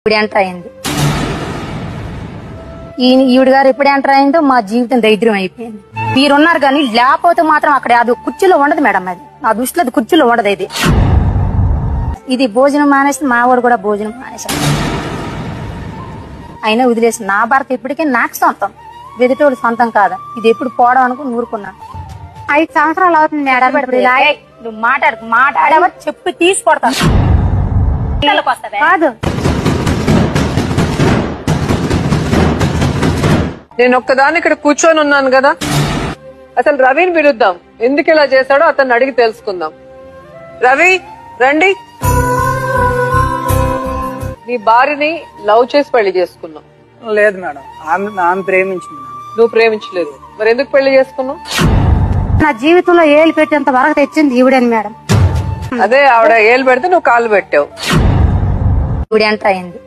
ఇప్పుడు ఎంటర్ అయింది. ఈవిడ గారు ఎప్పుడు ఎంటర్ అయిందో మా జీవితం దరిద్రం అయిపోయింది. మీరున్నారు కానీ లేకపోతే మాత్రం అక్కడ అది కుర్చీలో ఉండదు మేడం. అది నా దృష్టిలో అది కుర్చీలో ఉండదు. ఇది భోజనం మానేసి మా వాడు కూడా భోజనం మానేశాడు. అయినా వదిలేసి నా భర్త ఇప్పటికే నాకు సొంతం, వెదిటోడు సొంతం కాదు. ఇది ఎప్పుడు పోవడం అనుకుని ఊరుకున్నాను. 5 సంవత్సరాలు అవుతుంది మేడం. నువ్వు మాట్లాడేవా చెప్పి తీసుకొడతాను కాదు. నేను ఒక్కదాన్ని ఇక్కడ కూర్చొని ఉన్నాను కదా, అసలు రవిని పిలుద్దాం. ఎందుకు ఇలా చేశాడో అతన్ని అడిగి తెలుసుకుందాం. రవి రండి. నీ భార్యని లవ్ చేసి పెళ్లి చేసుకున్నావు? లేదు మేడం, ఆమె ప్రేమించింది. నువ్వు ప్రేమించలేదు, మరి ఎందుకు పెళ్లి చేసుకున్నావు? నా జీవితంలో ఏళ్ళు పెట్టేంత వరకు తెచ్చింది ఈవిడని మేడం. అదే ఆవిడ ఏళ్ళు పెడితే నువ్వు కాళ్ళు పెట్టావు. ఇప్పుడు ఎంటర్ అయింది.